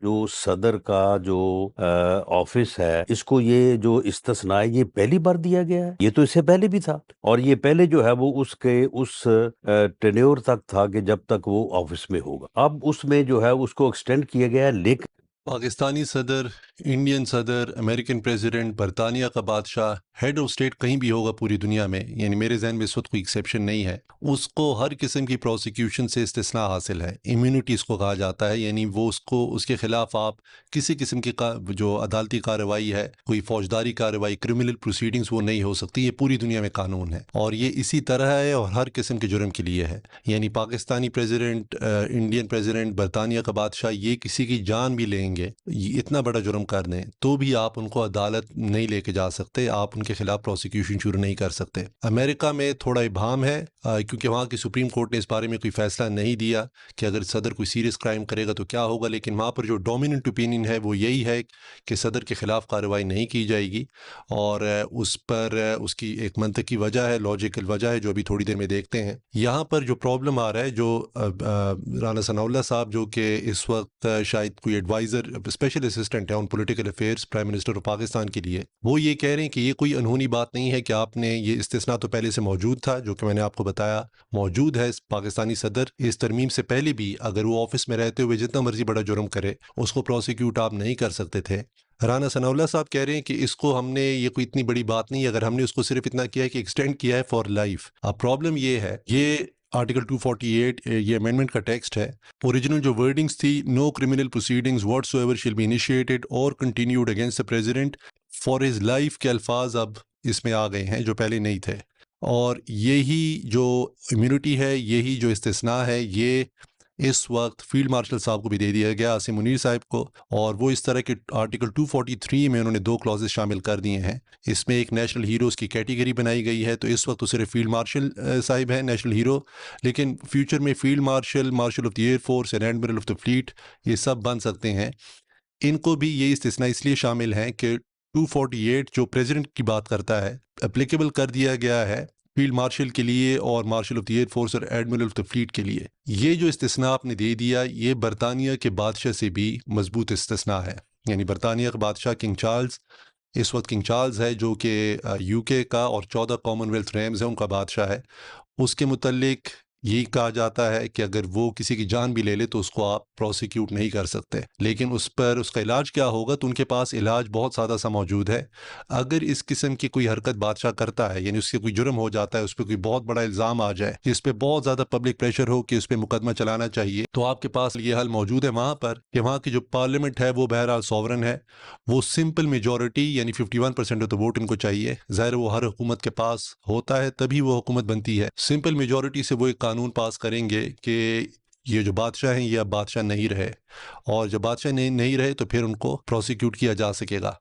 جو صدر کا جو آفس ہے، اس کو یہ جو استثناء ہے یہ پہلی بار دیا گیا ہے؟ یہ تو اس سے پہلے بھی تھا، اور یہ پہلے جو ہے وہ اس ٹینیور تک تھا کہ جب تک وہ آفس میں ہوگا. اب اس میں جو ہے اس کو ایکسٹینڈ کیا گیا ہے، لیکن پاکستانی صدر، انڈین صدر، امریکن پریزیڈنٹ، برطانیہ کا بادشاہ، ہیڈ آف اسٹیٹ کہیں بھی ہوگا پوری دنیا میں، یعنی میرے ذہن میں اس وقت کوئی ایکسیپشن نہیں ہے، اس کو ہر قسم کی پروسیکیوشن سے استثناء حاصل ہے. امیونٹی اس کو کہا جاتا ہے، یعنی وہ اس کے خلاف آپ کسی قسم کی جو عدالتی کارروائی ہے، کوئی فوجداری کارروائی، کرمنل پروسیڈنگز، وہ نہیں ہو سکتی. یہ پوری دنیا میں قانون ہے اور یہ اسی طرح ہے اور ہر قسم کے جرم کے لیے ہے. یعنی پاکستانی پریزیڈنٹ، انڈین پریزیڈنٹ، برطانیہ کا بادشاہ، یہ کسی کی جان بھی لیں گے، اتنا بڑا جرم کر دیں، تو بھی آپ ان کو عدالت نہیں لے کے جا سکتے، آپ ان کے خلاف پروسیکیوشن شروع نہیں کر سکتے. امریکہ میں تھوڑا ابہام ہے کیونکہ وہاں کی سپریم کورٹ نے اس بارے میں کوئی فیصلہ نہیں دیا کہ اگر صدر کوئی سیریس کرائم کرے گا تو کیا ہوگا، لیکن وہاں پر جو ڈومیننٹ اوپینین ہے وہ یہی ہے کہ صدر کے خلاف کارروائی نہیں کی جائے گی، اور اس پر اس کی ایک منطقی وجہ ہے، لاجیکل وجہ ہے، جو ابھی تھوڑی دیر میں دیکھتے ہیں. یہاں پر جو پرابلم آ رہا ہے، جو رانا ثناء اللہ صاحب جو کہ اس وقت شاید کوئی ایڈوائزر، اسپیشل اسسٹنٹ ہے on political affairs, prime minister of Pakistan کے لیے، وہ یہ کہہ رہے ہیں کہ یہ کوئی انہونی بات نہیں ہے کہ آپ نے یہ استثناء تو پہلے سے موجود تھا، جو کہ میں نے آپ کو بتایا موجود ہے. پاکستانی صدر اس ترمیم سے پہلے بھی اگر وہ آفس میں رہتے ہوئے جتنا مرضی بڑا جرم کرے، اس کو پروسیکیوٹ آپ نہیں کر سکتے تھے. رانا ثناء اللہ صاحب کہہ رہے ہیں کہ اس کو ہم نے، یہ کوئی اتنی بڑی بات نہیں ہے اگر ہم نے اس کو صرف اتنا کیا ہے کہ ایکسٹینڈ کیا ہے فار لائف. اب پرابلم یہ ہے، یہ آرٹیکل 248 یہ امینڈمنٹ کا ٹیکسٹ ہے. اوریجنل جو ورڈنگز تھی، no criminal proceedings whatsoever shall be initiated اور continued against the president for his life کے الفاظ اب اس میں آ گئے ہیں جو پہلے نہیں تھے. اور یہی جو امیونٹی ہے، یہی جو استثناء ہے، یہ اس وقت فیلڈ مارشل صاحب کو بھی دے دیا گیا، عاصم منیر صاحب کو، اور وہ اس طرح کے آرٹیکل 243 میں انہوں نے 2 کلازز شامل کر دیے ہیں. اس میں ایک نیشنل ہیروز کی کیٹیگری بنائی گئی ہے، تو اس وقت تو صرف فیلڈ مارشل صاحب ہیں نیشنل ہیرو، لیکن فیوچر میں field marshal, martial of the air force and admiral of the flat, یہ سب بن سکتے ہیں. ان کو بھی یہ استثناء اس لیے شامل ہیں کہ 248 جو پریزیڈنٹ کی بات کرتا ہے، اپلیکیبل کر دیا گیا ہے فیلڈ مارشل کے لیے اور martial of the air force اور ایڈمرل آف دی فلیٹ کے لیے. یہ جو استثناء آپ نے دے دیا، یہ برطانیہ کے بادشاہ سے بھی مضبوط استثناء ہے. یعنی برطانیہ کا بادشاہ کنگ چارلز، اس وقت کنگ چارلز ہے جو کہ یو کے کا اور 14 کامن ویلتھ ریمز ہیں ان کا بادشاہ ہے. اس کے متعلق یہی کہا جاتا ہے کہ اگر وہ کسی کی جان بھی لے لے تو اس کو آپ پروسیکیوٹ نہیں کر سکتے، لیکن اس پر اس کا علاج کیا ہوگا، تو ان کے پاس علاج بہت سادہ سا موجود ہے. اگر اس قسم کی کوئی حرکت بادشاہ کرتا ہے، یعنی اس سے کوئی جرم ہو جاتا ہے، اس پہ کوئی بہت بڑا الزام آ جائے، اس پہ بہت زیادہ پبلک پریشر ہو کہ اس پہ مقدمہ چلانا چاہیے، تو آپ کے پاس یہ حل موجود ہے وہاں پر کہ وہاں کی جو پارلیمنٹ ہے وہ بہرحال سوورن ہے، وہ سمپل میجورٹی یعنی 51% آف دا ووٹ ان کو چاہیے. ظاہر وہ ہر حکومت کے پاس ہوتا ہے، تبھی وہ حکومت بنتی ہے. سمپل میجورٹی سے وہ ایک قانون پاس کریں گے کہ یہ جو بادشاہ ہیں یہ اب بادشاہ نہیں رہے، اور جب بادشاہ نہیں رہے تو پھر ان کو پروسیکیوٹ کیا جا سکے گا.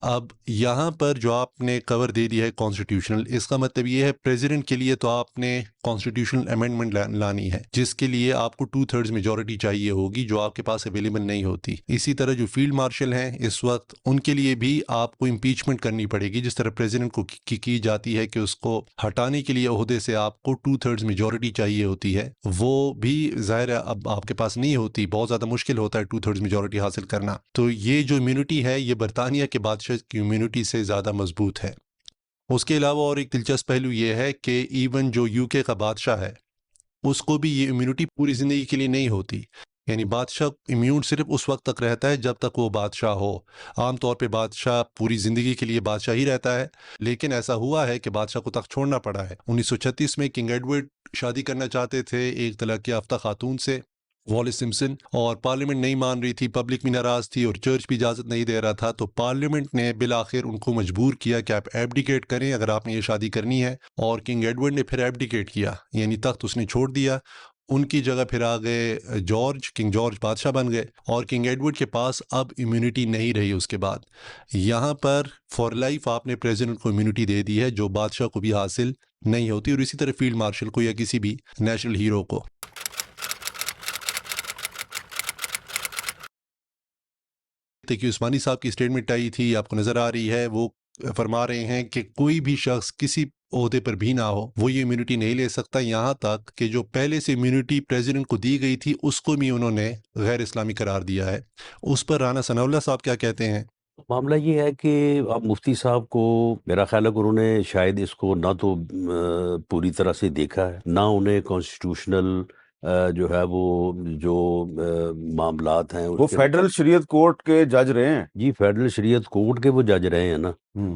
اب یہاں پر جو آپ نے کور دے دیا ہے کانسٹیٹیوشنل، اس کا مطلب یہ ہے پریزیڈنٹ کے لیے تو آپ نے کانسٹیٹیوشنل امینڈمنٹ لانی ہے، جس کے لیے آپ کو 2/3 میجورٹی چاہیے ہوگی، جو آپ کے پاس اویلیبل نہیں ہوتی. اسی طرح جو فیلڈ مارشل ہیں اس وقت، ان کے لیے بھی آپ کو امپیچمنٹ کرنی پڑے گی، جس طرح پریزیڈنٹ کو کی جاتی ہے کہ اس کو ہٹانے کے لیے عہدے سے آپ کو 2/3 میجورٹی چاہیے ہوتی ہے. وہ بھی ظاہر ہے اب آپ کے پاس نہیں ہوتی، بہت زیادہ مشکل ہوتا ہے 2/3 میجورٹی حاصل کرنا. تو یہ جو امیونٹی ہے یہ برطانیہ کے بادشاہ کی امیونٹی سے زیادہ مضبوط ہے. اس کے علاوہ اور ایک دلچسپ پہلو یہ ہے کہ ایون جو یو کے کا بادشاہ ہے اس کو بھی یہ امیونٹی پوری زندگی کے لیے نہیں ہوتی. یعنی بادشاہ امیون صرف اس وقت تک رہتا ہے جب تک وہ بادشاہ ہو. عام طور پہ بادشاہ پوری زندگی کے لیے بادشاہ ہی رہتا ہے، لیکن ایسا ہوا ہے کہ بادشاہ کو تخت چھوڑنا پڑا ہے. 1936 میں کنگ ایڈورڈ شادی کرنا چاہتے تھے ایک طلاق یافتہ خاتون سے، والیس سمسن، اور پارلیمنٹ نہیں مان رہی تھی، پبلک بھی ناراض تھی اور چرچ بھی اجازت نہیں دے رہا تھا، تو پارلیمنٹ نے بالآخر ان کو مجبور کیا کہ آپ ایبڈیکیٹ کریں اگر آپ نے یہ شادی کرنی ہے. اور کنگ ایڈورڈ نے پھر ایبڈیکیٹ کیا، یعنی تخت اس نے چھوڑ دیا. ان کی جگہ پھر آ گئے کنگ جارج بادشاہ بن گئے، اور کنگ ایڈورڈ کے پاس اب امیونٹی نہیں رہی اس کے بعد. یہاں پر فار لائف آپ نے پریزیڈنٹ کو امیونٹی دے دی ہے جو بادشاہ کو بھی حاصل نہیں ہوتی، اور اسی طرح فیلڈ مارشل کو یا کسی بھی نیشنل ہیرو کو. کہ عثمانی صاحب کی اسٹیٹمنٹ آئی تھی، آپ کو نظر آ رہی ہے، وہ فرما رہے ہیں کہ کوئی بھی شخص کسی عہدے پر بھی نہ ہو وہ یہ امیونٹی نہیں لے سکتا، یہاں تک کہ جو پہلے سے امیونٹی پریزیڈنٹ کو دی گئی تھی اس کو بھی انہوں نے غیر اسلامی قرار دیا ہے۔ اس پر رانا ثناء اللہ صاحب کیا کہتے ہیں؟ معاملہ یہ ہے کہ اب مفتی صاحب کو میرا خیال ہے کہ انہوں نے شاید اس کو نہ تو پوری طرح سے دیکھا ہے، نہ انہیں کانسٹیٹیوشنل جو ہے وہ جو معاملات ہیں وہ اس کے فیڈرل شریعت کورٹ کے جج رہے ہیں۔ جی فیڈرل شریعت کورٹ کے وہ جج رہے ہیں نا،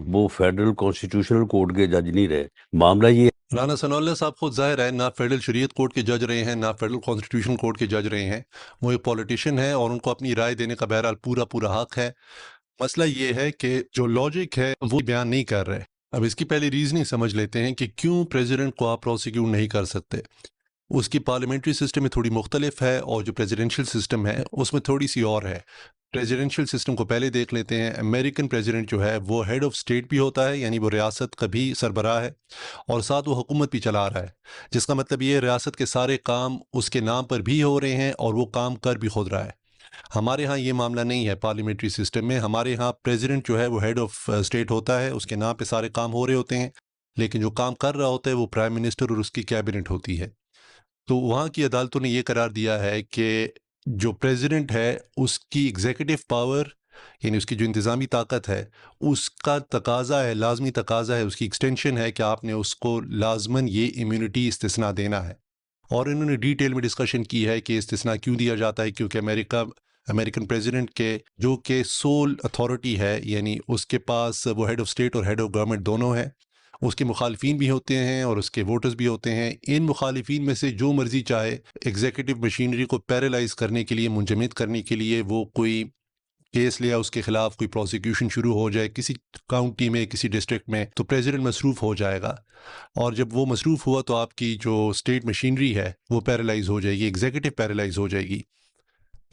وہ فیڈرل کانسٹیٹیوشنل کورٹ کے جج نہیں رہے۔ معاملہ یہ رانا ثناء اللہ صاحب خود ظاہر ہے نہ فیڈرل شریعت کورٹ کے جج رہے ہیں نہ فیڈرل کانسٹیٹیوشن کورٹ کے جج رہے ہیں، وہ ایک پولیٹیشین ہے اور ان کو اپنی رائے دینے کا بہرحال پورا حق ہے۔ مسئلہ یہ ہے کہ جو لاجک ہے وہ بیان نہیں کر رہے۔ اب اس کی پہلے ریزننگ سمجھ لیتے ہیں کہ کیوں پریزیڈنٹ کو آپ پروسیکیوٹ نہیں کر سکتے۔ اس کی پارلیمنٹری سسٹم میں تھوڑی مختلف ہے اور جو پریزیڈنشل سسٹم ہے اس میں تھوڑی سی اور ہے۔ پریزیڈنشل سسٹم کو پہلے دیکھ لیتے ہیں۔ امریکن پریزیڈنٹ جو ہے وہ ہیڈ آف اسٹیٹ بھی ہوتا ہے، یعنی وہ ریاست کا بھی سربراہ ہے اور ساتھ وہ حکومت بھی چلا رہا ہے، جس کا مطلب یہ ریاست کے سارے کام اس کے نام پر بھی ہو رہے ہیں اور وہ کام کر بھی خود رہا ہے۔ ہمارے ہاں یہ معاملہ نہیں ہے پارلیمنٹری سسٹم میں۔ ہمارے ہاں پریزیڈنٹ جو ہے وہ ہیڈ آف اسٹیٹ ہوتا ہے، اس کے نام پہ سارے کام ہو رہے ہوتے ہیں، لیکن جو کام کر رہا ہوتا ہے وہ پرائم منسٹر اور اس کی کیبنٹ ہوتی ہے۔ تو وہاں کی عدالتوں نے یہ قرار دیا ہے کہ جو پریزیڈنٹ ہے اس کی ایگزیکٹو پاور، یعنی اس کی جو انتظامی طاقت ہے، اس کا تقاضا ہے، لازمی تقاضا ہے، اس کی ایکسٹینشن ہے کہ آپ نے اس کو لازماً یہ امیونٹی استثناء دینا ہے۔ اور انہوں نے ڈیٹیل میں ڈسکشن کی ہے کہ استثناء کیوں دیا جاتا ہے، کیونکہ امریکن پریزیڈنٹ کے جو کہ سول اتھارٹی ہے، یعنی اس کے پاس وہ ہیڈ آف اسٹیٹ اور ہیڈ آف گورنمنٹ دونوں ہیں، اس کے مخالفین بھی ہوتے ہیں اور اس کے ووٹرز بھی ہوتے ہیں۔ ان مخالفین میں سے جو مرضی چاہے ایگزیکٹو مشینری کو پیرالائز کرنے کے لیے، منجمد کرنے کے لیے وہ کوئی کیس لیا، اس کے خلاف کوئی پروسیکیوشن شروع ہو جائے کسی کاؤنٹی میں، کسی ڈسٹرکٹ میں، تو پریزیڈنٹ مصروف ہو جائے گا، اور جب وہ مصروف ہوا تو آپ کی جو اسٹیٹ مشینری ہے وہ پیرالائز ہو جائے گی، ایگزیکٹو پیرالائز ہو جائے گی۔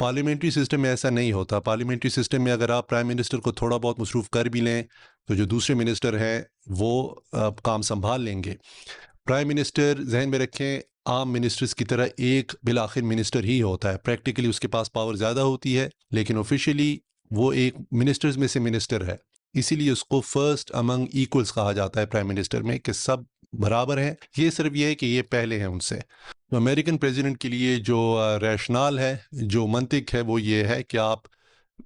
پارلیمنٹری سسٹم میں ایسا نہیں ہوتا۔ پارلیمنٹری سسٹم میں اگر آپ پرائم منسٹر کو تھوڑا بہت مصروف کر بھی لیں تو جو دوسرے منسٹر ہیں وہ کام سنبھال لیں گے۔ پرائم منسٹر ذہن میں رکھیں عام منسٹرز کی طرح ایک بالآخر منسٹر ہی ہوتا ہے، پریکٹیکلی اس کے پاس پاور زیادہ ہوتی ہے لیکن آفیشیلی وہ ایک منسٹرز میں سے منسٹر ہے، اسی لیے اس کو فرسٹ امنگ ایکولز کہا جاتا ہے پرائم منسٹر میں، کہ سب برابر ہیں۔ یہ صرف یہ ہے کہ یہ پہلے ہیں ان سے۔ تو امریکن پریزیڈنٹ کے لیے جو ریشنال ہے، جو منطق ہے، وہ یہ ہے کہ آپ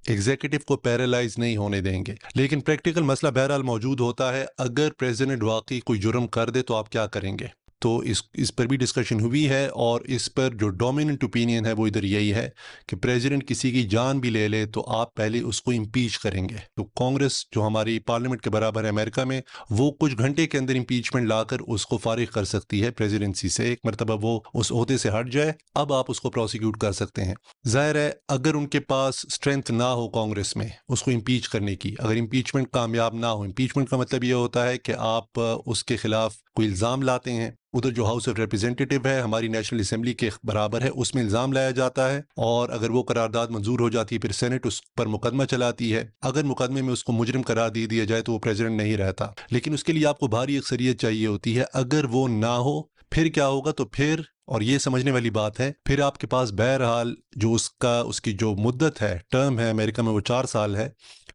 ایگزیکٹو کو پیرالائز نہیں ہونے دیں گے، لیکن پریکٹیکل مسئلہ بہرحال موجود ہوتا ہے۔ اگر پریزیڈنٹ واقعی کوئی جرم کر دے تو آپ کیا کریں گے؟ تو اس پر بھی ڈسکشن ہوئی ہے، اور اس پر جو ڈومیننٹ اوپینین ہے وہ ادھر یہی ہے کہ پریزیڈنٹ کسی کی جان بھی لے لے تو آپ پہلے اس کو امپیچ کریں گے۔ تو کانگریس جو ہماری پارلیمنٹ کے برابر ہے امریکہ میں، وہ کچھ گھنٹے کے اندر امپیچمنٹ لا کر اس کو فارغ کر سکتی ہے پریزیڈنسی سے۔ ایک مرتبہ وہ اس عہدے سے ہٹ جائے، اب آپ اس کو پروسیکیوٹ کر سکتے ہیں۔ ظاہر ہے اگر ان کے پاس اسٹرینتھ نہ ہو کانگریس میں اس کو امپیچ کرنے کی، اگر امپیچمنٹ کامیاب نہ ہو، امپیچمنٹ کا مطلب یہ ہوتا ہے کہ آپ اس کے خلاف کوئی الزام لاتے ہیں، ادھر جو ہاؤس آف ریپرزینٹیٹیو ہے ہماری نیشنل اسمبلی کے برابر ہے، اس میں الزام لایا جاتا ہے، اور اگر وہ قرارداد منظور ہو جاتی ہے پھر سینٹ اس پر مقدمہ چلاتی ہے۔ اگر مقدمے میں اس کو مجرم قرار دیا جائے تو وہ پریزیڈنٹ نہیں رہتا، لیکن اس کے لیے آپ کو بھاری اکثریت چاہیے ہوتی ہے۔ اگر وہ نہ ہو پھر کیا ہوگا؟ تو پھر، اور یہ سمجھنے والی بات ہے، پھر آپ کے پاس بہرحال جو اس کی جو مدت ہے، ٹرم ہے امریکہ میں وہ 4 سال ہے،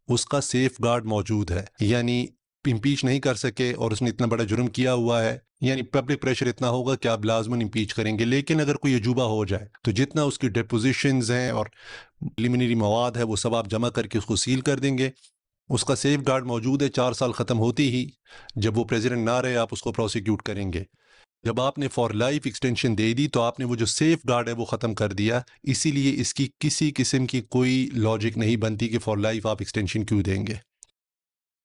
اس کا سیف گارڈ موجود ہے، یعنی امپیچ نہیں کر سکے اور اس نے اتنا بڑا جرم کیا ہوا ہے، یعنی پبلک پریشر اتنا ہوگا کہ آپ لازماً امپیچ کریں گے۔ لیکن اگر کوئی عجوبہ ہو جائے تو جتنا اس کی ڈیپوزیشنز ہیں اور پریلیمنری مواد ہے وہ سب آپ جمع کر کے اس کو سیل کر دیں گے، اس کا سیف گارڈ موجود ہے۔ 4 سال ختم ہوتی ہی جب وہ پریزیڈنٹ نہ رہے آپ اس کو پروسیکیوٹ کریں گے۔ جب آپ نے فار لائف ایکسٹینشن دے دی تو آپ نے وہ جو سیف گارڈ ہے وہ ختم کر دیا، اسی لیے اس کی کسی قسم کی کوئی لاجک نہیں بنتی کہ فار لائف آپ ایکسٹینشن کیوں دیں گے۔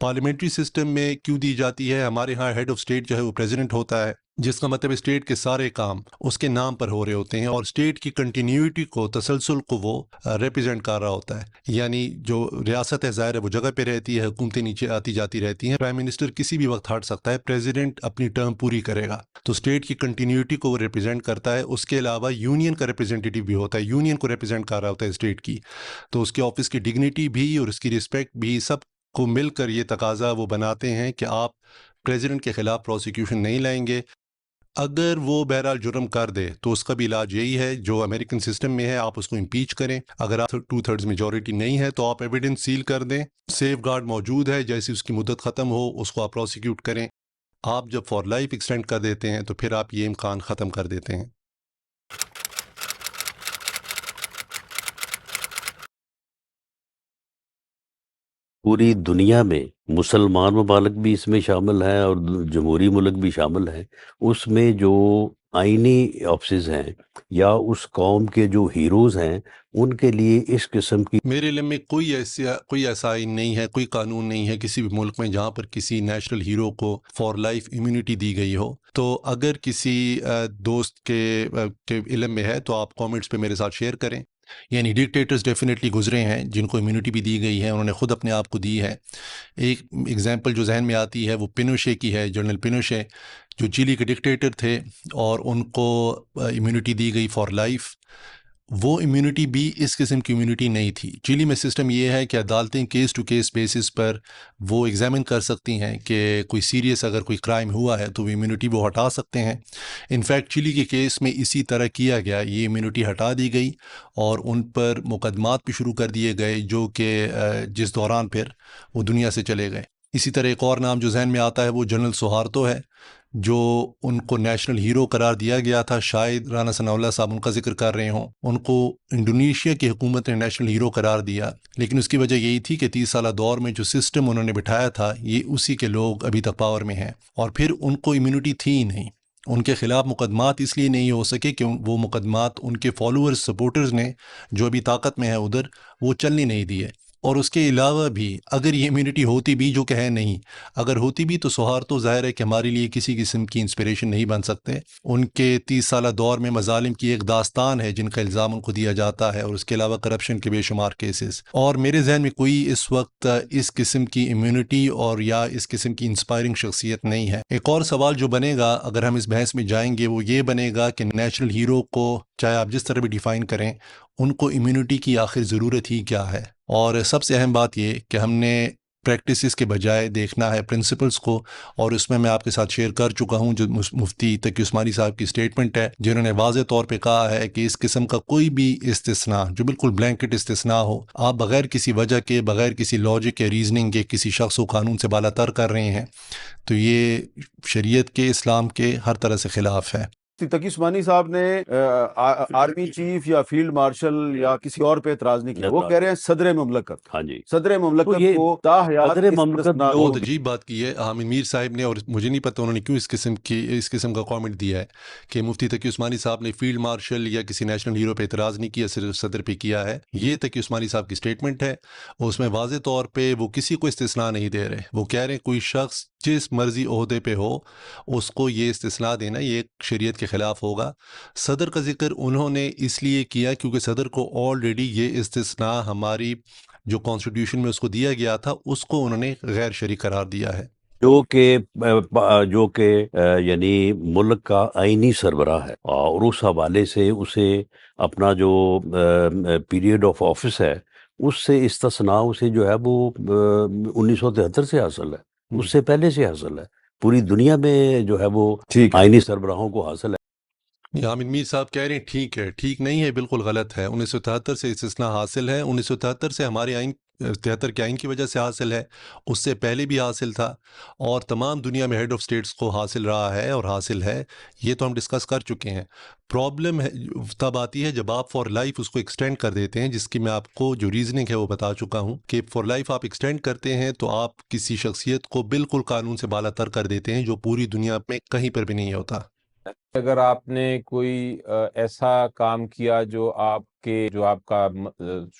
پارلیمنٹری سسٹم میں کیوں دی جاتی ہے؟ ہمارے ہاں ہیڈ آف اسٹیٹ جو ہے وہ پریزیڈنٹ ہوتا ہے، جس کا مطلب اسٹیٹ کے سارے کام اس کے نام پر ہو رہے ہوتے ہیں، اور اسٹیٹ کی کنٹینیوٹی کو، تسلسل کو وہ ریپرزینٹ کر رہا ہوتا ہے۔ یعنی جو ریاست ہے ظاہر ہے وہ جگہ پہ رہتی ہے، حکومتیں نیچے آتی جاتی رہتی ہیں، پرائم منسٹر کسی بھی وقت ہٹ سکتا ہے، پریزیڈنٹ اپنی ٹرم پوری کرے گا، تو اسٹیٹ کی کنٹینیوٹی کو وہ ریپرزینٹ کرتا ہے۔ اس کے علاوہ یونین کا ریپرزینٹیٹیو بھی ہوتا ہے، یونین کو ریپرزینٹ کر رہا ہوتا ہے اسٹیٹ کی، تو اس کے آفس کی ڈگنیٹی بھی اور اس کی رسپیکٹ بھی، سب کو مل کر یہ تقاضا وہ بناتے ہیں کہ آپ پریزیڈنٹ کے خلاف پروسیکیوشن نہیں لائیں گے۔ اگر وہ بہرحال جرم کر دے تو اس کا بھی علاج یہی ہے جو امریکن سسٹم میں ہے، آپ اس کو امپیچ کریں. اگر آپ 2/3 میجورٹی نہیں ہے تو آپ ایویڈنس سیل کر دیں. سیف گارڈ موجود ہے، جیسے اس کی مدت ختم ہو اس کو آپ پروسیکیوٹ کریں. آپ جب فار لائف ایکسٹینڈ کر دیتے ہیں تو پھر آپ یہ امکان ختم کر دیتے ہیں. پوری دنیا میں مسلمان ممالک بھی اس میں شامل ہیں اور جمہوری ملک بھی شامل ہیں. اس میں جو آئینی آفسز ہیں یا اس قوم کے جو ہیروز ہیں ان کے لیے اس قسم کی میرے علم میں کوئی ایسا آئین نہیں ہے، کوئی قانون نہیں ہے کسی بھی ملک میں جہاں پر کسی نیشنل ہیرو کو فار لائف امیونٹی دی گئی ہو. تو اگر کسی دوست کے علم میں ہے تو آپ کامنٹس پہ میرے ساتھ شیئر کریں. یعنی ڈکٹیٹرز ڈیفینیٹلی گزرے ہیں جن کو امیونٹی بھی دی گئی ہے، انہوں نے خود اپنے آپ کو دی ہے. ایک ایگزامپل جو ذہن میں آتی ہے وہ پینوشے کی ہے، جنرل پینوشے جو چیلی کے ڈکٹیٹر تھے اور ان کو امیونٹی دی گئی فار لائف. وہ امیونٹی بھی اس قسم کی امیونٹی نہیں تھی. چلی میں سسٹم یہ ہے کہ عدالتیں کیس ٹو کیس بیسس پر وہ ایگزامن کر سکتی ہیں کہ کوئی سیریس اگر کوئی کرائم ہوا ہے تو وہ امیونٹی وہ ہٹا سکتے ہیں. انفیکٹ چلی کے کیس میں اسی طرح کیا گیا، یہ امیونٹی ہٹا دی گئی اور ان پر مقدمات بھی شروع کر دیے گئے جو کہ جس دوران پھر وہ دنیا سے چلے گئے. اسی طرح ایک اور نام جو ذہن میں آتا ہے وہ جنرل سوہارتو ہے، جو ان کو نیشنل ہیرو قرار دیا گیا تھا. شاید رانا ثناء اللہ صاحب ان کا ذکر کر رہے ہوں. ان کو انڈونیشیا کی حکومت نے نیشنل ہیرو قرار دیا، لیکن اس کی وجہ یہی تھی کہ 30 سالہ دور میں جو سسٹم انہوں نے بٹھایا تھا یہ اسی کے لوگ ابھی تک پاور میں ہیں. اور پھر ان کو امیونٹی تھی ہی نہیں. ان کے خلاف مقدمات اس لیے نہیں ہو سکے کہ وہ مقدمات ان کے فالوورز سپورٹرز نے جو ابھی طاقت میں ہے ادھر وہ چلنے نہیں دیے. اور اس کے علاوہ بھی اگر یہ امیونٹی ہوتی بھی، جو کہ ہے نہیں، اگر ہوتی بھی تو سوہارتو ظاہر ہے کہ ہمارے لیے کسی قسم کی انسپریشن نہیں بن سکتے. ان کے 30 سالہ دور میں مظالم کی ایک داستان ہے جن کا الزام ان کو دیا جاتا ہے، اور اس کے علاوہ کرپشن کے بے شمار کیسز. اور میرے ذہن میں کوئی اس وقت اس قسم کی امیونٹی اور یا اس قسم کی انسپائرنگ شخصیت نہیں ہے. ایک اور سوال جو بنے گا اگر ہم اس بحث میں جائیں گے وہ یہ بنے گا کہ نیشنل ہیرو کو چاہے آپ جس طرح بھی ڈیفائن کریں، ان کو امیونٹی کی آخر ضرورت ہی کیا ہے. اور سب سے اہم بات یہ کہ ہم نے پریکٹسز کے بجائے دیکھنا ہے پرنسپلز کو، اور اس میں آپ کے ساتھ شیئر کر چکا ہوں جو مفتی تقی عثمانی صاحب کی سٹیٹمنٹ ہے، جنہوں نے واضح طور پہ کہا ہے کہ اس قسم کا کوئی بھی استثناء جو بالکل بلینکٹ استثناء ہو، آپ بغیر کسی وجہ کے، بغیر کسی لاجک یا ریزننگ کے کسی شخص کو قانون سے بالا تر کر رہے ہیں، تو یہ شریعت کے، اسلام کے ہر طرح سے خلاف ہے. تقی عثمانی صاحب نے آرمی چیف یا فیلڈ مارشل یا کسی اور پہ اعتراض نہیں کیا. وہ کہہ رہے ہیں صدر مملکت، ہاں جی صدر تو مملکت یہ کو تاحیات صدر مملکت استثناء جو بہت عجیب بات کی ہے حامد میر صاحب نے، اور مجھے نہیں پتہ انہوں نے کیوں اس قسم کا کامنٹ دیا ہے کہ مفتی تقی عثمانی صاحب نے فیلڈ مارشل یا کسی نیشنل ہیرو پہ اعتراض نہیں کیا، صرف صدر پہ کیا ہے. یہ تقی عثمانی صاحب کی سٹیٹمنٹ ہے، اس میں واضح طور پہ وہ کسی کو استثناء نہیں دے رہے. وہ کہہ رہے ہیں کوئی شخص جس مرضی عہدے پہ ہو اس کو یہ استثناء دینا یہ شریعت کے خلاف ہوگا. صدر کا ذکر انہوں نے اس لیے کیا کیونکہ صدر کو آلریڈی یہ استثناء ہماری جو کانسٹیٹیوشن میں اس کو دیا گیا تھا اس کو انہوں نے غیر شرعی قرار دیا ہے. جو کہ یعنی ملک کا آئینی سربراہ ہے، اور اس حوالے سے اسے اپنا جو پیریڈ آف آفس ہے اس سے استثناء اسے جو ہے وہ 1973 سے حاصل ہے، اس سے پہلے سے حاصل ہے. پوری دنیا میں جو ہے وہ ٹھیک ہے. آئینی سربراہوں کو حاصل ہے. حامد میر صاحب کہہ رہے ہیں ٹھیک ہے، ٹھیک نہیں ہے، بالکل غلط ہے. 1973 سے استثناء حاصل ہے، 1973 سے ہمارے آئین 73 کے آئین کی وجہ سے حاصل ہے، اس سے پہلے بھی حاصل تھا، اور تمام دنیا میں ہیڈ آف سٹیٹس کو حاصل رہا ہے اور حاصل ہے. یہ تو ہم ڈسکس کر چکے ہیں. پرابلم تب آتی ہے جب آپ فار لائف اس کو ایکسٹینڈ کر دیتے ہیں، جس کی میں آپ کو جو ریزننگ ہے وہ بتا چکا ہوں کہ فار لائف آپ ایکسٹینڈ کرتے ہیں تو آپ کسی شخصیت کو بالکل قانون سے بالا تر کر دیتے ہیں جو پوری دنیا میں کہیں پر بھی نہیں ہوتا. اگر آپ نے کوئی ایسا کام کیا جو آپ کا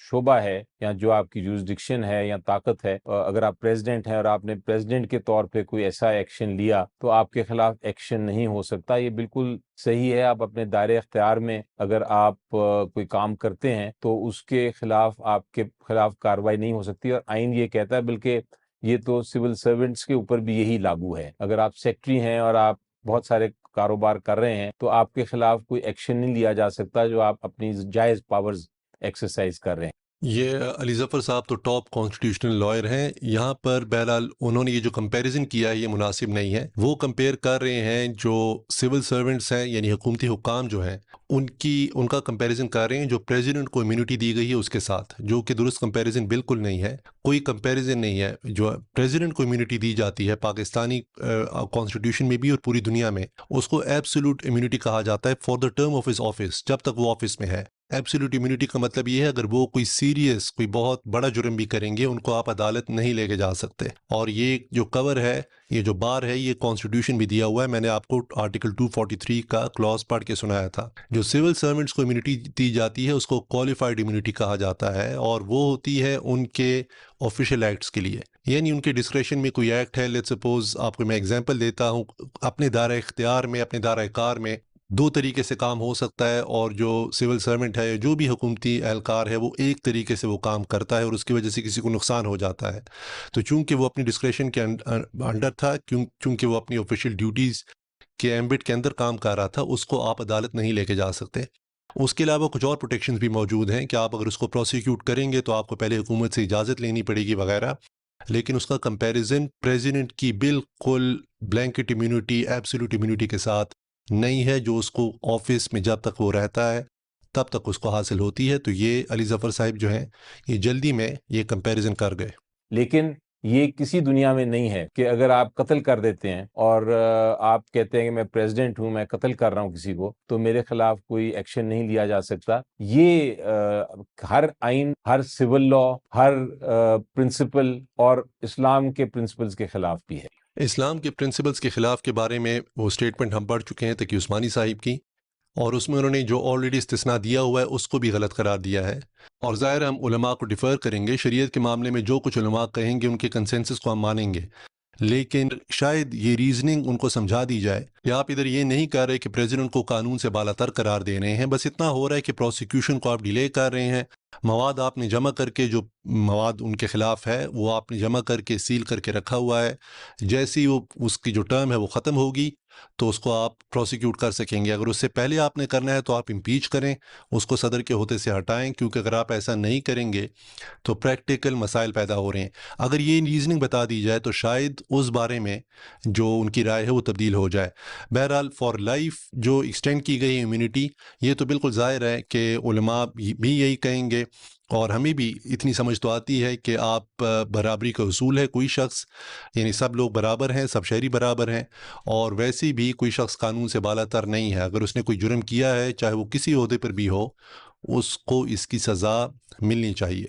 شعبہ ہے یا جو آپ کی جورسڈکشن ہے یا طاقت ہے، اگر آپ پریزیڈنٹ ہیں اور آپ نے پریزیڈنٹ کے طور پہ کوئی ایسا ایکشن لیا تو آپ کے خلاف ایکشن نہیں ہو سکتا. یہ بالکل صحیح ہے. آپ اپنے دائرۂ اختیار میں اگر آپ کوئی کام کرتے ہیں تو اس کے خلاف آپ کے خلاف کارروائی نہیں ہو سکتی، اور آئین یہ کہتا ہے. بلکہ یہ تو سول سرونٹس کے اوپر بھی یہی لاگو ہے. اگر آپ سیکٹری ہیں اور آپ بہت سارے کاروبار کر رہے ہیں تو آپ کے خلاف کوئی ایکشن نہیں لیا جا سکتا جو آپ اپنی جائز پاورز ایکسرسائز کر رہے ہیں. یہ علی ظفر صاحب تو ٹاپ کانسٹیٹیوشنل لائر ہیں. یہاں پر بہرحال انہوں نے یہ جو کمپیریزن کیا ہے یہ مناسب نہیں ہے. وہ کمپیئر کر رہے ہیں جو سول سرونٹس ہیں یعنی حکومتی حکام جو ہیں ان کا کمپیریزن کر رہے ہیں جو پریزیڈنٹ کو امیونٹی دی گئی ہے اس کے ساتھ, جو کہ درست کمپیریزن بالکل نہیں ہے. کوئی کمپیریزن نہیں ہے. جو پریزیڈنٹ کو امیونٹی دی جاتی ہے پاکستانی کانسٹیٹیوشن میں بھی اور پوری دنیا میں, اس کو ایبسولوٹ امیونٹی کہا جاتا ہے for the term of his office, جب تک وہ آفس میں ہے. ایبسولوٹ امیونٹی کا مطلب یہ ہے اگر وہ کوئی سیریس کوئی بہت بڑا جرم بھی کریں گے ان کو آپ عدالت نہیں لے کے جا سکتے. اور یہ جو کور ہے, یہ جو بار ہے, یہ کانسٹیٹیوشن بھی دیا ہوا ہے. میں نے آپ کو آرٹیکل 243 کا کلاس پڑھ کے سنایا تھا. جو سول سرونٹس کو امیونٹی دی جاتی ہے اس کو کوالیفائڈ امیونٹی کہا جاتا ہے, اور وہ ہوتی ہے ان کے آفیشیل ایکٹس کے لیے. یعنی ان کے ڈسکریشن میں کوئی ایکٹ ہے, لیٹس سپوز آپ کو میں ایگزامپل دیتا ہوں, اپنے دائرہ اختیار میں اپنے دائرہ کار میں دو طریقے سے کام ہو سکتا ہے, اور جو سول سرونٹ ہے جو بھی حکومتی اہلکار ہے وہ ایک طریقے سے وہ کام کرتا ہے اور اس کی وجہ سے کسی کو نقصان ہو جاتا ہے. تو چونکہ وہ اپنی ڈسکریشن کے انڈر تھا, چونکہ وہ اپنی آفیشیل ڈیوٹیز کے ایمبٹ کے اندر کام کر رہا تھا, اس کو آپ عدالت نہیں لے کے جا سکتے. اس کے علاوہ کچھ اور پروٹیکشنز بھی موجود ہیں کہ آپ اگر اس کو پروسیکیوٹ کریں گے تو آپ کو پہلے حکومت سے اجازت لینی پڑے گی وغیرہ. لیکن اس کا کمپیریزن پریزیڈنٹ کی بالکل بلینکٹ امیونٹی ایبسولوٹ امیونٹی کے ساتھ نہیں ہے, جو اس کو آفس میں جب تک وہ رہتا ہے تب تک اس کو حاصل ہوتی ہے. تو یہ علی ظفر صاحب جو ہیں یہ جلدی میں یہ کمپیریزن کر گئے. لیکن یہ کسی دنیا میں نہیں ہے کہ اگر آپ قتل کر دیتے ہیں اور آپ کہتے ہیں کہ میں پریزیڈنٹ ہوں, میں قتل کر رہا ہوں کسی کو, تو میرے خلاف کوئی ایکشن نہیں لیا جا سکتا. یہ ہر آئین, ہر سول لا, ہر پرنسپل اور اسلام کے پرنسپلز کے خلاف بھی ہے. اسلام کے پرنسپلز کے خلاف کے بارے میں وہ اسٹیٹمنٹ ہم پڑھ چکے ہیں تقی عثمانی صاحب کی, اور اس میں انہوں نے جو آلریڈی استثناء دیا ہوا ہے اس کو بھی غلط قرار دیا ہے. اور ظاہر ہم علماء کو ڈیفر کریں گے, شریعت کے معاملے میں جو کچھ علماء کہیں گے ان کے کنسنسس کو ہم مانیں گے, لیکن شاید یہ ریزننگ ان کو سمجھا دی جائے کہ آپ ادھر یہ نہیں کر رہے کہ پریزیڈنٹ کو قانون سے بالا تر قرار دے رہے ہیں, بس اتنا ہو رہا ہے کہ پروسیکیوشن کو آپ ڈیلے کر رہے ہیں, مواد آپ نے جمع کر کے, جو مواد ان کے خلاف ہے وہ آپ نے جمع کر کے سیل کر کے رکھا ہوا ہے, جیسی وہ اس کی جو ٹرم ہے وہ ختم ہوگی تو اس کو آپ پروسیکیوٹ کر سکیں گے. اگر اس سے پہلے آپ نے کرنا ہے تو آپ امپیچ کریں, اس کو صدر کے عہدے سے ہٹائیں, کیونکہ اگر آپ ایسا نہیں کریں گے تو پریکٹیکل مسائل پیدا ہو رہے ہیں. اگر یہ ریزننگ بتا دی جائے تو شاید اس بارے میں جو ان کی رائے ہے وہ تبدیل ہو جائے. بہرحال فار لائف جو ایکسٹینڈ کی گئی امیونٹی, یہ تو بالکل ظاہر ہے کہ علماء بھی یہی کہیں گے, اور ہمیں بھی اتنی سمجھ تو آتی ہے کہ آپ برابری کا اصول ہے, کوئی شخص یعنی سب لوگ برابر ہیں, سب شہری برابر ہیں, اور ویسے بھی کوئی شخص قانون سے بالا تر نہیں ہے. اگر اس نے کوئی جرم کیا ہے چاہے وہ کسی عہدے پر بھی ہو, اس کو اس کی سزا ملنی چاہیے.